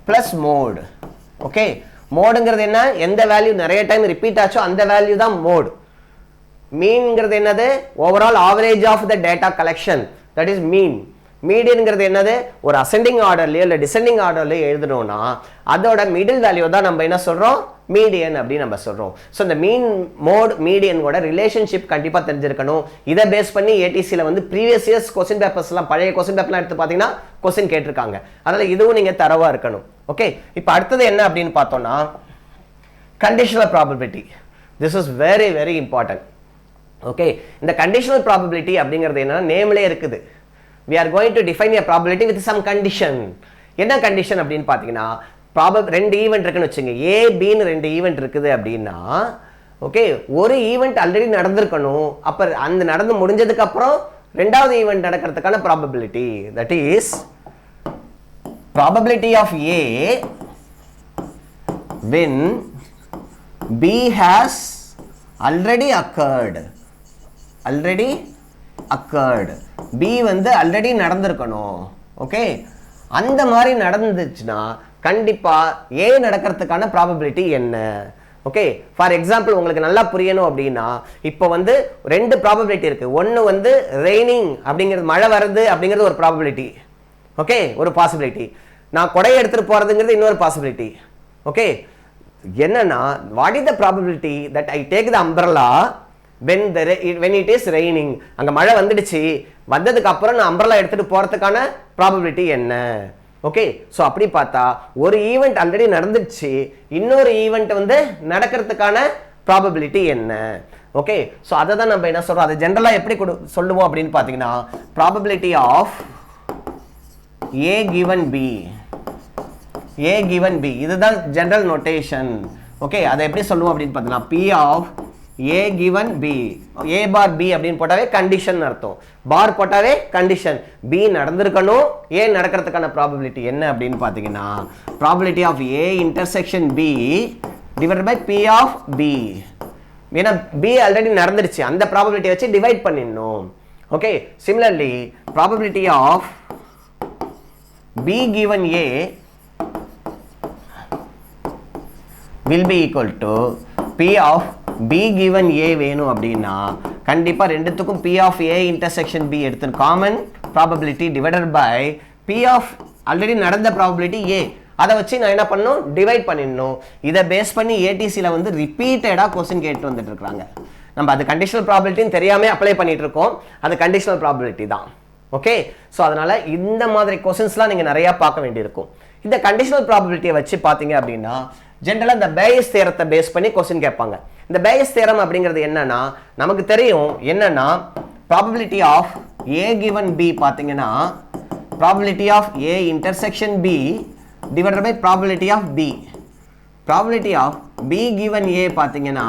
plus mode. Okay, மோடுங்கிறது என்ன? எந்த value நிறைய டைம் ரிப்பீட் ஆச்சோ அந்த வேல்யூ தான் மோட். மீன்ங்கிறது என்னது? Overall average of the data collection, that is mean. மீடியன்ங்கிறது என்னது? ஒரு அசெண்டிங் ஆர்டர்லையோ இல்லை டிசெண்டிங் ஆர்டர்லையோ எழுதணும்னா அதோட மிடில் வேல்யூ தான் நம்ம என்ன சொல்கிறோம்? மீடியன் அப்படின்னு நம்ம சொல்கிறோம். ஸோ இந்த மீன், மோட், மீடியனோட ரிலேஷன்ஷிப் கண்டிப்பாக தெரிஞ்சிருக்கணும். இதை பேஸ் பண்ணி ஏடிசியில் வந்து ப்ரீவியஸ் இயர்ஸ் கொஸ்டின் பேப்பர்ஸ்லாம் பழைய கொஸ்டின் பேப்பர்லாம் எடுத்து பார்த்தீங்கன்னா கொஸ்டின் கேட்டிருக்காங்க. அதனால் இதுவும் நீங்கள் தரவாக இருக்கணும். ஓகே, இப்போ அடுத்தது என்ன அப்படின்னு பார்த்தோம்னா conditional probability. This is very very important. Okay, இந்த கண்டிஷனல் ப்ராபபிலிட்டி அப்படிங்கிறது என்னன்னா நேம்லே இருக்குது. we are going to define a probability with some condition. என்ன கண்டிஷன் அப்படின்னு பார்த்தீங்கன்னா ரெண்டு ஈவெண்ட் இருக்குன்னு வச்சுங்க, ஏ பின்னு ரெண்டு ஈவெண்ட் இருக்குது அப்படின்னா ஓகே ஒரு ஈவெண்ட் ஆல்ரெடி நடந்திருக்கணும். அப்போ அந்த நடந்து முடிஞ்சதுக்கு அப்புறம் ரெண்டாவது ஈவெண்ட் நடக்கிறதுக்கான probability, that is probability of A when B has already occurred. B வந்து ஆல்ரெடி நடந்திருக்கணும். ஓகே, அந்த மாதிரி நடந்துச்சுன்னா கண்டிப்பா ஏ நடக்கிறதுக்கான ப்ராபபிலிட்டி என்ன? ஓகே, ஃபார் எக்ஸாம்பிள் உங்களுக்கு நல்லா புரியணும் அப்படின்னா இப்போ வந்து ரெண்டு ப்ராபபிலிட்டி இருக்கு. ஒன்று வந்து ரெய்னிங் அப்படிங்கிறது, மழை வருது அப்படிங்கிறது ஒரு ப்ராபபிலிட்டி. ஓகே, ஒரு பாசிபிலிட்டி. நான் கொடை எடுத்துட்டு போறதுங்கிறது இன்னொரு பாசிபிலிட்டி. ஓகே, என்னன்னா what is the probability that I take the அம்பரலா when it is raining? அங்க மழை வந்துடுச்சு, வந்ததுக்கு அப்புறம் நான் அம்பரலா எடுத்துட்டு போறதுக்கான ப்ராபபிலிட்டி என்ன? ஓகே, ஸோ அப்படி பார்த்தா ஒரு ஈவெண்ட் ஆல்ரெடி நடந்துடுச்சு, இன்னொரு ஈவெண்ட் வந்து நடக்கிறதுக்கான ப்ராபபிலிட்டி என்ன? ஓகே, ஸோ அதை தான் நம்ம என்ன சொல்றோம், அதை ஜென்ரலாக எப்படி சொல்லுவோம் அப்படின்னு பார்த்தீங்கன்னா probability of A given B. A given B, இதுதான் ஜெனரல் நோட்டேஷன். ஓகே, அதை எப்படி சொல்லுவோம் அப்படின்னு பார்த்தீங்கன்னா P of A given B. A bar B அப்படின்னு போட்டாவே கண்டிஷன் அர்த்தம், பார் போட்டாவே கண்டிஷன். B நடந்திருக்கணும், A நடக்கிறதுக்கான ப்ராபபிலிட்டி என்ன அப்படின்னு பார்த்தீங்கன்னா probability of A intersection B divided by P of B. ஏன்னா B ஆல்ரெடி நடந்துருச்சு, அந்த ப்ராபபிலிட்டி வச்சு டிவைட் பண்ணிடணும். Okay, similarly probability of B given A will be equal to P of B given A வேணும் அப்படின்னா கண்டிப்பா ரெண்டுத்துக்கும் P of A intersection B எடுத்து common probability divided by P of already நடந்த ப்ராபபிலிட்டி A, அதை வச்சு நான் என்ன பண்ணணும், டிவைட் பண்ணிடணும். இதை பேஸ் பண்ணி ஏடிசியில் வந்து ரிப்பீட்டடாக கொஸ்டின் கேட்டு வந்துட்டு இருக்காங்க. நம்ம அது கண்டிஷனல் ப்ராபபிலிட்டின்னு தெரியாம அப்ளை பண்ணிட்டு இருக்கோம், அது கண்டிஷனல் ப்ராபபிலிட்டி தான். ஓகே, ஸோ அதனால இந்த மாதிரி கொஸ்டின்ஸ்லாம் நீங்கள் நிறையா பார்க்க வேண்டியிருக்கும். இந்த கண்டிஷனல் ப்ராபபிலிட்டியை வச்சு பார்த்தீங்க அப்படின்னா ஜென்ரலாக இந்த பேயஸ் தியரத்தை பேஸ் பண்ணி கொஸ்டின் கேட்பாங்க. இந்த பேயஸ் தியரம் அப்படிங்கிறது என்னன்னா நமக்கு தெரியும், என்னன்னா probability of A given B பார்த்தீங்கன்னா probability of A intersection B divided by probability of B. Probability of B given A பார்த்தீங்கன்னா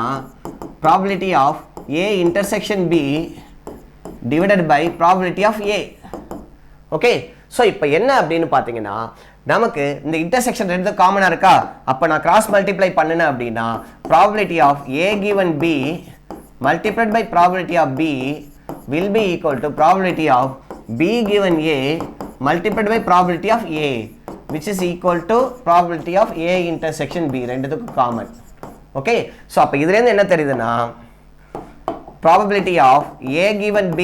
probability of A intersection B divided by probability of A. Okay, so இப்போ என்ன அப்படின்னு பார்த்தீங்கன்னா நமக்கு இந்த intersection ரெண்டு காமனாக இருக்கா, அப்போ நான் கிராஸ் மல்டிப்ளை பண்ணினேன் அப்படின்னா probability of A given B multiplied by probability of B will be equal to probability of B given A multiplied by probability of A, which is equal to probability of A intersection B. ரெண்டுத்துக்கும் common. Okay, so அப்போ இதுலேருந்து என்ன தெரியுதுன்னா probability of A given B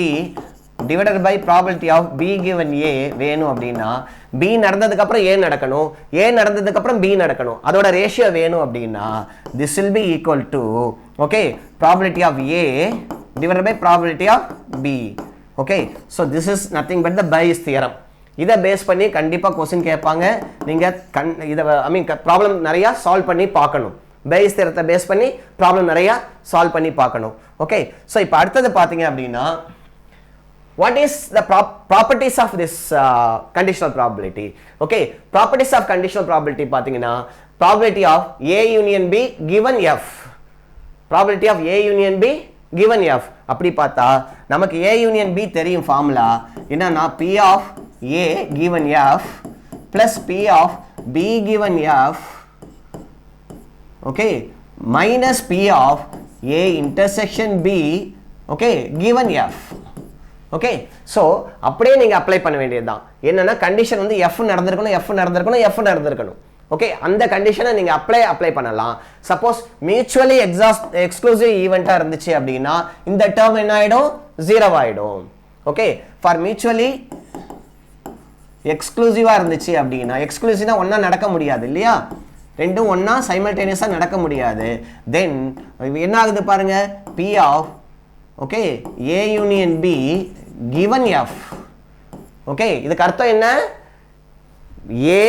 divided by probability of B given A வேணும் அப்படின்னா B நடந்ததுக்கு அப்புறம் A நடக்கணும், A நடந்ததுக்கு அப்புறம் B நடக்கணும், அதோட ரேஷியோ வேணும் அப்படின்னா this will be equal to okay probability of A divided by probability of B. okay, so this is nothing but the Bayes theorem. இதை பேஸ் பண்ணி கண்டிப்பாக கொஸ்டின் கேட்பாங்க. நீங்கள் இதை ஐ மீன் ப்ராப்ளம் நிறையா சால்வ் பண்ணி பார்க்கணும். பேஸ் தியரத்தை பேஸ் பண்ணி ப்ராப்ளம் நிறையா சால்வ் பண்ணி பார்க்கணும். ஓகே, ஸோ இப்போ அடுத்தது பார்த்தீங்க அப்படின்னா what is the properties of this conditional probability? Okay, properties of conditional probability பார்த்தீங்கன்னா probability of A union B given F. probability of A union B given F அப்படி பார்த்தா நமக்கு A union B தெரியும் formula என்னன்னா P of A given F plus P of B given F, okay, minus P of A intersection B, okay, given F. Okay, so அப்படியே நீங்கள் apply பண்ண வேண்டியது தான். என்னன்னா கண்டிஷன் வந்து F நடந்திருக்கணும், F நடந்திருக்கணும், F நடந்திருக்கணும். ஓகே, அந்த கண்டிஷனை நீங்கள் அப்ளை பண்ணலாம். சப்போஸ் மியூச்சுவலி எக்ஸ்க்ளூசிவ் ஈவெண்ட்டாக இருந்துச்சு அப்படின்னா இந்த டேர்ம் என்ன ஆகிடும், 0 ஆகிடும். ஓகே, ஃபார் மியூச்சுவலி எக்ஸ்க்ளூசிவாக இருந்துச்சு அப்படின்னா எக்ஸ்க்ளூசிவாக ஒன்றா நடக்க முடியாது இல்லையா, ரெண்டும் ஒன்றா சைமல்டேனியஸாக நடக்க முடியாது. தென் என்ன ஆகுது பாருங்க, P of okay A union B given F. Okay, இதுக்கு அர்த்தம் என்ன, A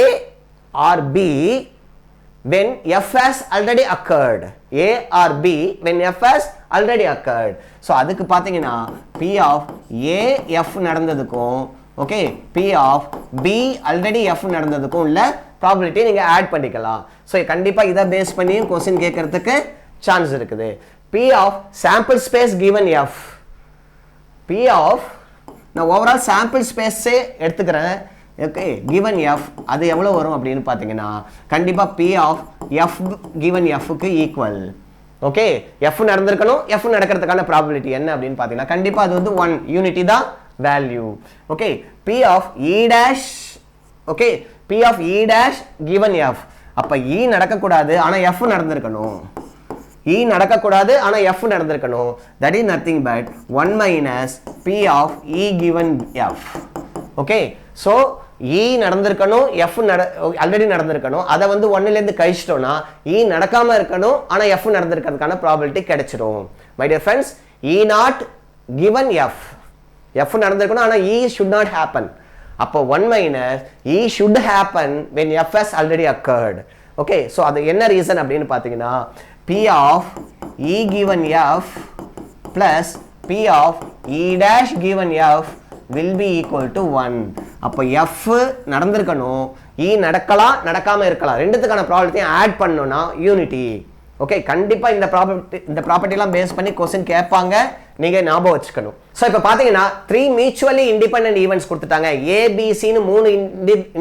or B when F has already occurred. A or B when F has already occurred. ஸோ அதுக்கு பார்த்தீங்கன்னா P of A F நடந்ததுக்கும் okay P of B already F நடந்ததுக்கும் உள்ள probability நீங்கள் ஆட் பண்ணிக்கலாம். ஸோ கண்டிப்பாக இதை பேஸ் பண்ணியும் கொஸ்டின் கேட்கறதுக்கு சான்ஸ் இருக்குது. P of sample space given F. P of நான் ஓவரால் சாம்பிள் ஸ்பேஸே எடுத்துக்கிறேன். ஓகே, given F அது எவ்வளோ வரும் அப்படின்னு பார்த்தீங்கன்னா கண்டிப்பாக P of F given Fக்கு ஈக்குவல். ஓகே, F நடந்திருக்கணும், F நடக்கிறதுக்கான ப்ராபபிலிட்டி என்ன அப்படின்னு பார்த்தீங்கன்னா கண்டிப்பாக அது வந்து 1 யூனிட்டி தான் value. Okay, P of E dash okay P of E dash given F. அப்போ E நடக்கக்கூடாது ஆனால் F நடந்திருக்கணும், E நடக்கக்கூடாது ஆனால் F நடந்திருக்கணும். that is nothing but 1 minus P of E given F. okay, so E நடந்திருக்கணும் F already நடந்திருக்கணும் அதை வந்து 1 ல இருந்து கழிச்சிட்டோம்னா E நடக்காம இருக்கணும் ஆனா F நடந்திருக்கிறதுக்கான ப்ராபபிலிட்டி கிடைச்சிரும் my dear friends E not given F நடந்திருக்கணும் ஆனா E should not happen அப்போ 1 minus E should happen when F has already occurred okay so அது என்ன ரீசன் அப்படினு பாத்தீங்கன்னா P of E given F plus P of E dash given F will be equal to 1 அப்போ F நடந்திருக்கணும் E நடக்கலாம் நடக்காம இருக்கலாம் ரெண்டுத்துக்கான probability add பண்ணனும்னா unity okay கண்டிப்பா இந்த ப்ராப்பர்ட்டி எல்லாம் பேஸ் பண்ணி क्वेश्चन கேட்பாங்க நீங்க ஞாபகம் வச்சுக்கணும் சோ இப்போ பாத்தீங்கன்னா 3 மியூச்சுவலி இண்டிபெண்டன்ட் ஈவென்ட்ஸ் கொடுத்துட்டாங்க A B C னு மூணு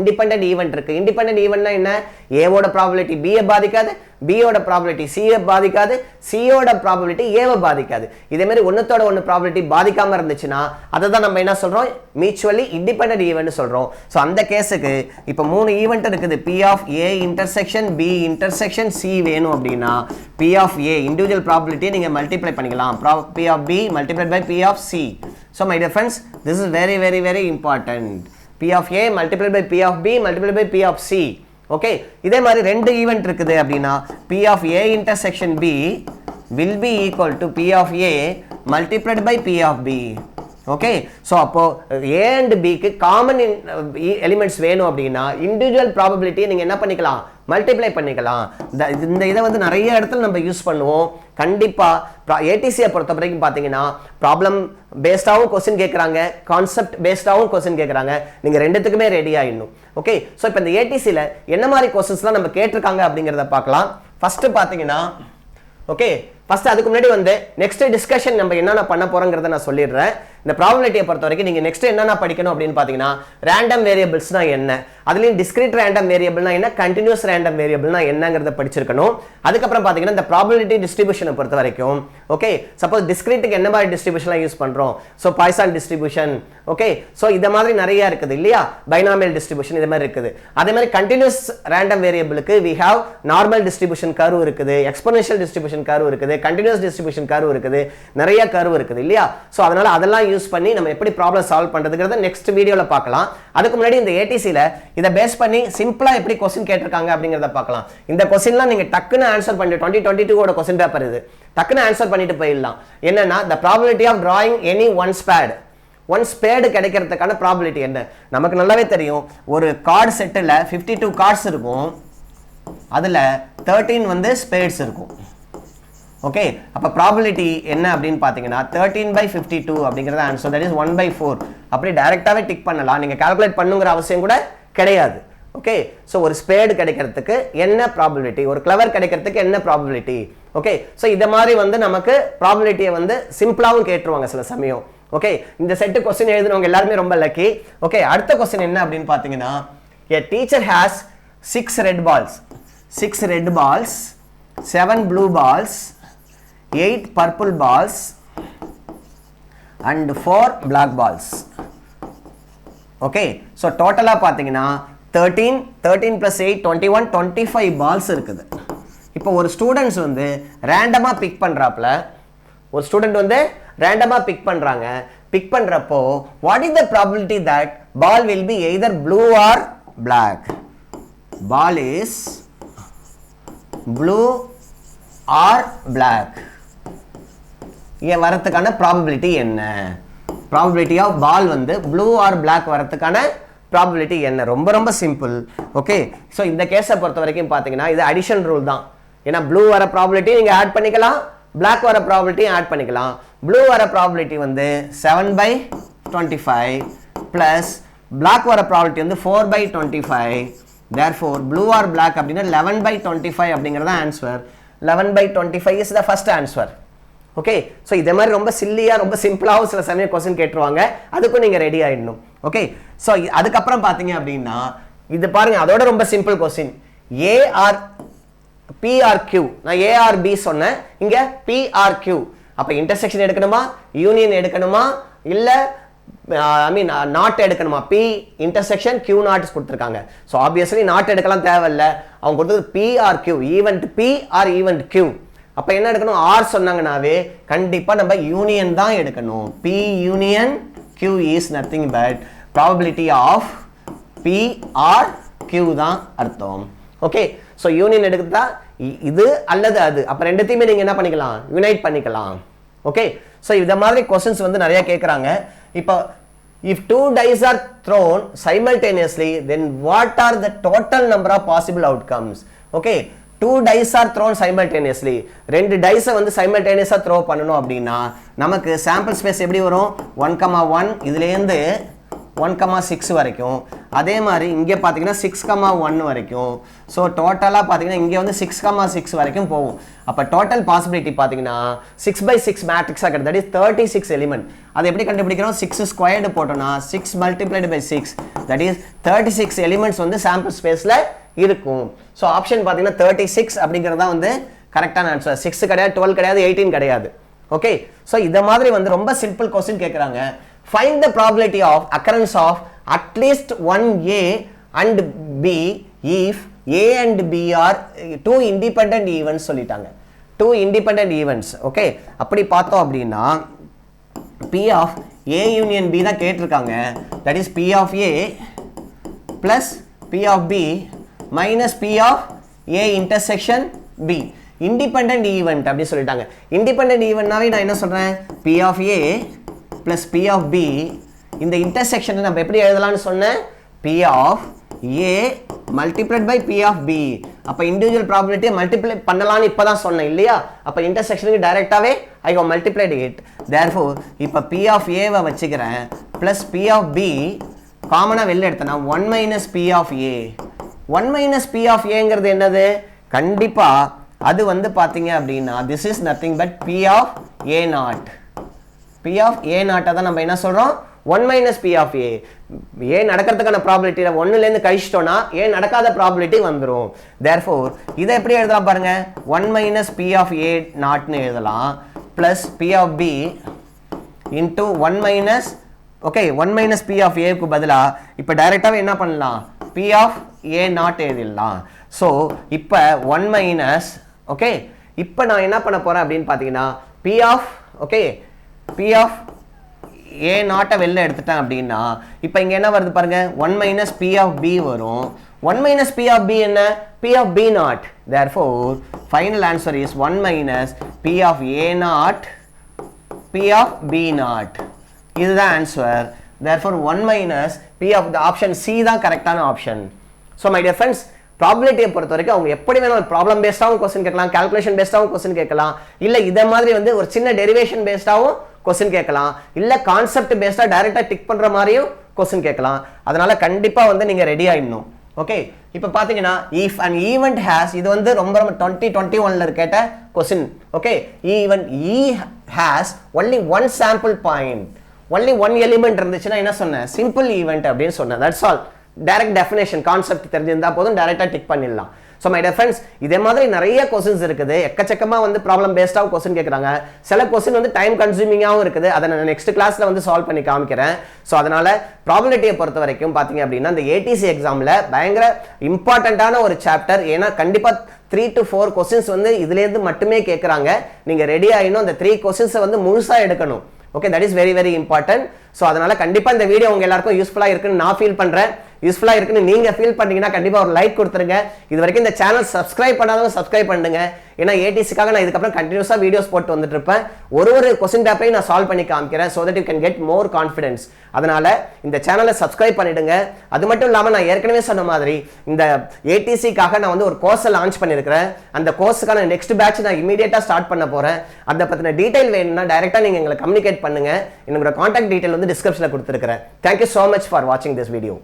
இண்டிபெண்டன்ட் ஈவென்ட் இருக்கு இண்டிபெண்டன்ட் ஈவென்ட்னா என்ன A ஓட ப்ராபபிலிட்டி B ஐ பாதிக்காது B ஓட ப்ராபபிலிட்டி C ஐ பாதிக்காது C ஓட ப்ராபபிலிட்டி A ஐ பாதிக்காது இதே மாதிரி ஒண்ணுத்தோட ஒன்னு ப்ராபபிலிட்டி பாதிக்காம இருந்துச்சுனா அத தான் நம்ம என்ன சொல்றோம் மியூச்சுவலி இண்டிபெண்டன்ட் ஈவென்ட் சொல்றோம் சோ அந்த கேஸுக்கு இப்போ மூணு ஈவென்ட் இருக்குது P of A intersection B intersection C வேணும் அப்படினா P of A individual probability நீங்க மல்டிப்ளை பண்ணிக்கலாம் P of B multiplied by P of C so my dear friends this is very important P of A multiplied by P of B multiplied by P of C okay இதே மாதிரி ரெண்டு event இருக்குது அப்படினா P of A intersection B will be equal to P of A multiplied by P of B okay so அப்போ A and B க்கு common elements வேணும் அப்படினா individual probability நீங்க என்ன பண்ணிக்கலாம் மல்டிப்ளை பண்ணிக்கலாம் இந்த இத வந்து நிறைய இடத்துல நம்ம யூஸ் பண்ணுவோம் கண்டிப்பா ATC பொறுத்த வரைக்கும் பாத்தீங்கன்னா ப்ராப்ளம் பேஸ்டாவும் क्वेश्चन கேக்குறாங்க கான்செப்ட் பேஸ்டாவும் क्वेश्चन கேக்குறாங்க நீங்க ரெண்டுத்துக்குமே ரெடி ஆயிடணும் ஓகே சோ இப்போ இந்த ATC ல என்ன மாதிரி क्वेश्चंसலாம் நம்ம கேட்டிருக்காங்க அப்படிங்கறத பார்க்கலாம் ஃபர்ஸ்ட் பாத்தீங்கன்னா ஓகே ஃபர்ஸ்ட் அதுக்கு முன்னாடி வந்து நெக்ஸ்ட் டிஸ்கஷன் நம்ம என்னென்ன பண்ண போறோம்ங்கறத நான் சொல்லிடுறேன் இந்த ப்ராபபிலிட்டியை பொறுத்த வரைக்கும் நீங்க நெக்ஸ்ட் என்னென்ன படிக்கணும் அப்படினு பாத்தீங்கன்னா ரேண்டம் வேரியபிள்ஸ்னா என்ன அதுலயும் டிஸ்கிரீட் ரேண்டம் வேரியபிள்னா என்ன கண்டினியூஸ் ரேண்டம் வேரியபிள்னா என்னங்கறத படிச்சிருக்கணும் அதுக்கு அப்புறம் பாத்தீங்கன்னா இந்த ப்ராபபிலிட்டி டிஸ்ட்ரிபியூஷனை பொறுத்த வரைக்கும் ஓகே சப்போஸ் டிஸ்கிரீட்க்கு என்ன மாதிரி டிஸ்ட்ரிபியூஷன்லாம் யூஸ் பண்றோம் so Poisson distribution okay so இத மாதிரி நிறைய இருக்குது இல்லையா பைனாமியல் டிஸ்ட்ரிபியூஷன் இந்த மாதிரி இருக்குது அதே மாதிரி கண்டினியூஸ் ரேண்டம் வேரியபிளுக்கு we have normal distribution curve இருக்குது எக்ஸ்போனென்ஷியல் டிஸ்ட்ரிபியூஷன் கர்வ் இருக்குது கண்டினியூஸ் டிஸ்ட்ரிபியூஷன் கர்வ் இருக்குது நிறைய கர்வ் இருக்குது இல்லையா சோ அதனால அதெல்லாம் யூஸ் பண்ணி நம்ம எப்படி ப்ராப்ளம் சால்வ் பண்றதுங்கறத நெக்ஸ்ட் வீடியோல பார்க்கலாம் அதுக்கு முன்னாடி இந்த ATC ல இத பேஸ் பண்ணி சிம்பிளா எப்படி क्वेश्चन கேட்டிருக்காங்க அப்படிங்கறத பார்க்கலாம் இந்த क्वेश्चनலாம் நீங்க டக்குன்னு ஆன்சர் பண்ணி 2022 ஓட क्वेश्चन பேப்பர் இது டக்குன்னு ஆன்சர் பண்ணிட்டு போயிடலாம் என்னன்னா the probability of drawing any one spade கிடைக்கிறதுக்கான ப்ராபபிலிட்டி என்ன நமக்கு நல்லாவே தெரியும் ஒரு கார்டு செட்ல 52 கார்ட்ஸ் இருக்கும் அதுல 13 வந்து ஸ்பேட்ஸ் இருக்கும் ஓகே அப்ப ப்ராபபிலிட்டி என்ன அப்படினு பாத்தீங்கன்னா 13/52 அப்படிங்கறது ஆன்சர் தட் இஸ் 1/4 அப்படி டைரக்டாவே டிக் பண்ணலாம் நீங்க கால்குலேட் பண்ணுங்கற அவசியம் கூட கிடையாது ஓகே சோ ஒரு ஸ்பேட் கிடைக்கிறதுக்கு என்ன ப்ராபபிலிட்டி ஒரு கிளவர் கிடைக்கிறதுக்கு என்ன ப்ராபபிலிட்டி ஓகே சோ இத மாதிரி வந்து நமக்கு ப்ராபபிலிட்டியை வந்து சிம்பிளாவும் கேட்றுவாங்க சில சமயம் ஓகே இந்த செட் क्वेश्चन எழுதுனவங்க எல்லாரும் ரொம்ப லக்கி ஓகே அடுத்த क्वेश्चन என்ன அப்படினு பாத்தீங்கன்னா a teacher has 6 red balls 7 blue balls 8 purple balls and 4 black balls okay so total பாத்தீங்கன்னா 13 plus 8 21 25 balls இருக்குது இப்போ ஒரு ஸ்டூடண்ட்ஸ் வந்து ரேண்டமா பிக் பண்றாப்ல ஒரு ஸ்டூடண்ட் வந்து ரேண்டமா பிக் பண்றாங்க பிக் பண்றப்போ what is the probability that ball will be either blue or black ball is blue or black இங்க வரதுக்கான ப்ராபபிலிட்டி என்ன ப்ராபபிலிட்டி ஆஃப் பால் வந்து ப்ளூ ஆர் black வரதுக்கான ப்ராபபிலிட்டி என்ன ரொம்ப சிம்பிள் ஓகே சோ இந்த கேஸை பொறுத்த வரைக்கும் பாத்தீங்கன்னா இது அடிஷன் ரூல் தான் ஏனா ப்ளூ வர ப்ராபபிலிட்டி நீங்க ஆட் பண்ணிக்கலாம் black வர ப்ராபபிலிட்டி ஆட் பண்ணிக்கலாம் ப்ளூ வர ப்ராபபிலிட்டி வந்து 7/25 பிளஸ் black வர ப்ராபபிலிட்டி வந்து 4/25 therefore blue or black அப்படினா 11/25 அப்படிங்கறது answer 11/25 is the first answer okay so இதே மாதிரி ரொம்ப சில்லியா ரொம்ப சிம்பிளாவா சில சமயம் क्वेश्चन கேட்றுவாங்க அதுக்கு நீங்க ரெடி ஆயிடணும் ஓகே சோ அதுக்கு அப்புறம் பாத்தீங்க அப்படினா இது பாருங்க அதோட ரொம்ப simple question A or P or Q நான் A or B சொன்னேன் இங்க P or Q அப்ப இன்டர்செக்ஷன் எடுக்கணுமா யூனியன் எடுக்கணுமா இல்ல I mean நாட் எடுக்கணுமா P இன்டர்செக்ஷன் Q நாட் கொடுத்திருக்காங்க சோ obviously நாட் எடுக்கலாம் தேவையில்ல அவங்க கொடுத்தது P or Q event P or event Q அப்ப என்ன எடுக்கணும் R சொன்னாங்கனாவே கண்டிப்பா நம்ம யூனியன் தான் எடுக்கணும் P union Q is nothing but probability of P or Q தான் அர்த்தம். ஓகே, ஸோ யூனியன் எடுத்தா இது அல்லது அது, அப்போ ரெண்டுத்தையுமே நீங்கள் என்ன பண்ணிக்கலாம், யுனைட் பண்ணிக்கலாம். ஓகே, ஸோ இதை மாதிரி கொஸ்டின்ஸ் வந்து நிறைய கேட்குறாங்க. இப்போ if two dice are thrown simultaneously, then what are the total number of possible outcomes? Okay, two dice are thrown simultaneously. ரெண்டு dice வந்து simultaneously throw பண்ணனும் அப்படினா நமக்கு sample space எப்படி வரும், 1,1 இதிலேருந்து 1,6 வரைக்கும். அதே மாதிரி இங்கே பார்த்தீங்கன்னா 6,1 வரைக்கும். ஸோ டோட்டலாக பார்த்தீங்கன்னா இங்கே வந்து 6,6 வரைக்கும் போகும். அப்போ டோட்டல் பாசிபிலிட்டி பார்த்தீங்கன்னா 6/6 மேட்ரிக்ஸாக கிடையாது, தட் இஸ் 36 எலிமெண்ட். அதை எப்படி கண்டுபிடிக்கிறோம், 6 ஸ்கொயர்டு போட்டோம்னா 6 multiplied by 6, that is 36 elements வந்து சாம்பிள் ஸ்பேஸில் இருக்கும். ஸோ ஆப்ஷன் பார்த்தீங்கன்னா 36 அப்படிங்கிறது தான் வந்து கரெக்டான ஆன்சர். 6 கிடையாது, 12 கிடையாது, 18 கிடையாது. ஓகே, ஸோ இதை மாதிரி வந்து ரொம்ப சிம்பிள் கொஸ்டின் கேட்குறாங்க. Find the probability of occurrence of at least one A and B if A and B are two independent events சொல்லிட்டாங்க. Two independent events. ஓகே, அப்படி பார்த்தோம் அப்படின்னா P of A union B தான் கேட்டிருக்காங்க. That is P of A plus P of B minus P of A intersection B. Independent event அப்படி சொல்லிட்டாங்க. Independent eventனாவே நான் என்ன சொல்றேன், P of A plus P of B, இந்த intersection நம்ம எப்படி எழுதலாம்னு சொன்னேன், P of A multiplied by P of B. அப்ப individual probability multiply பண்ணலாம்னு இப்பதான் சொன்னேன் இல்லையா. அப்ப intersectionக்கு டைரக்டாவே I have multiplied it. Therefore இப்ப P of A வை வச்சுக்கிறேன் plus P of B காமனா வெளில எடுத்தனா 1 minus P of A. 1 minus P of A ங்கிறது என்னது, கண்டிப்பா அது வந்து பாத்தீங்க அப்படின்னா this is nothing but P of A naught. P of A naught தான் நம்ம என்ன சொல்றோம், 1 minus P of A. A நடக்கிறதுக்கான ப்ராபபிலிட்டி 1 ல இருந்து கழிச்சிட்டோம்னா A நடக்காத ப்ராபபிலிட்டி வந்துரும். Therefore இதை எப்படி எழுதலாம் பாருங்க, 1 minus P of A naught னு எழுதலாம் plus P of B into 1 minus, okay, 1 minus P of A க்கு பதிலா இப்போ டைரக்டாவே என்ன பண்ணலாம், P of A naught எழுதலாம். ஸோ இப்போ 1 minus, ஓகே, இப்போ நான் என்ன பண்ண போறேன் அப்படின்னு பார்த்தீங்கன்னா P of, okay, P of A naught வெளில எடுத்துட்டேன் அப்படின்னா இப்போ இங்க என்ன வருது பாருங்க, 1 minus P of B வரும். 1 minus P of B என்ன, P of B naught. Therefore final answer is 1 minus P of A naught P of B naught. இதுதான் answer. Therefore 1 minus P of the option C தான் கரெக்டான option. So my dear friends, ப்ராபபிலிட்டியை பொறுத்த வரைக்கும் அவங்க எப்படி வேணும் problem பேஸ்டாகவும் question கேட்கலாம், calculation பேஸ்டாகவும் question கேட்கலாம், இல்லை இதை மாதிரி வந்து ஒரு சின்ன டெரிவேஷன் பேஸ்டாகவும் கொஸ்டின் கேட்கலாம், இல்லை கான்செப்ட் பேஸ்டாக டைரெக்டாக டிக் பண்ணுற மாதிரியும் கொஸ்டின் கேட்கலாம். அதனால கண்டிப்பாக வந்து நீங்கள் ரெடி ஆகிடணும். ஓகே, இப்போ பார்த்தீங்கன்னா இஃப் அண்ட் ஈவெண்ட் ஹேஸ், இது வந்து ரொம்ப 2021 கேட்ட question. Okay, event E has only one sample point, only one element இருந்துச்சுன்னா என்ன சொன்னேன், சிம்பிள் ஈவெண்ட் அப்படின்னு சொன்னேன். That's all. Direct definition concept தெரிஞ்சிருந்தா போதும், டைரக்டா டிக் பண்ணிடலாம். ஸோ மை டியர் ஃப்ரெண்ட்ஸ், இதே மாதிரி நிறைய கொஸ்டின்ஸ் இருக்குது. எக்கச்சக்கமாக வந்து ப்ராப்ளம் பேஸ்டாகவும் கொஸ்டின் கேட்குறாங்க. சில கொஸ்டின் வந்து டைம் கன்சூமிங்காகவும் இருக்குது. அதை நான் நெக்ஸ்ட் கிளாஸில் வந்து சால்வ் பண்ணி காமிக்கிறேன். ஸோ அதனால ப்ராபபிலிட்டியை பொறுத்த வரைக்கும் பார்த்தீங்க அப்படின்னா இந்த ATC எக்ஸாமில் பயங்கர இம்பார்ட்டண்ட்டான ஒரு சாப்டர். ஏன்னா கண்டிப்பாக 3 to 4 கொஸ்டின்ஸ் வந்து இதுலேருந்து மட்டுமே கேட்குறாங்க. நீங்கள் ரெடி ஆகிடணும், அந்த 3 கொஸ்டின்ஸை வந்து முழுசாக எடுக்கணும். Okay, that is very very important. So அதனால கண்டிப்பாக இந்த வீடியோ உங்க எல்லாருக்கும் யூஸ்ஃபுல்லாக இருக்குன்னு நான் ஃபீல் பண்ணுறேன். யூஸ்ஃபுல்லாக இருக்குன்னு நீங்கள் ஃபீல் பண்ணீங்கன்னா கண்டிப்பாக ஒரு லைக் கொடுத்துருங்க. இது வரைக்கும் இந்த சேனல் சப்ஸ்கிரைப் பண்ணாதவங்க சப்ஸ்கிரைப் பண்ணுங்க. ஏன்னா ATCக்காக நான் இதுக்கப்புறம் கண்டினியூஸாக வீடியோஸ் போட்டு வந்துட்டு இருப்பேன். ஒரு கொஸ்டின் பேப்பரையும் நான் சால்வ் பண்ணி காமிக்கிறேன். So that you can get more confidence. அதனால இந்த சேனலை சப்ஸ்கிரைப் பண்ணிடுங்க. அது மட்டும் இல்லாமல் நான் ஏற்கனவே சொன்ன மாதிரி இந்த ATCக்காக நான் வந்து ஒரு கோர்ஸை லான்ச் பண்ணியிருக்கிறேன். அந்த கோர்ஸுக்கான நெக்ஸ்ட் பேட்ச் நான் இமீடியட்டாக ஸ்டார்ட் பண்ண போகிறேன். அதை பற்றின டீடைல் வேணும்னா டைரெக்டாக நீங்கள் எங்களை கம்யூனிகேட் பண்ணுங்க. என்னோட கான்டாக்ட் டீடைல் வந்து டிஸ்கிரிப்ஷனில் கொடுத்துருக்கிறேன். தேங்க்யூ ஸோ மச் ஃபார் வாட்சிங் திஸ் வீடியோ.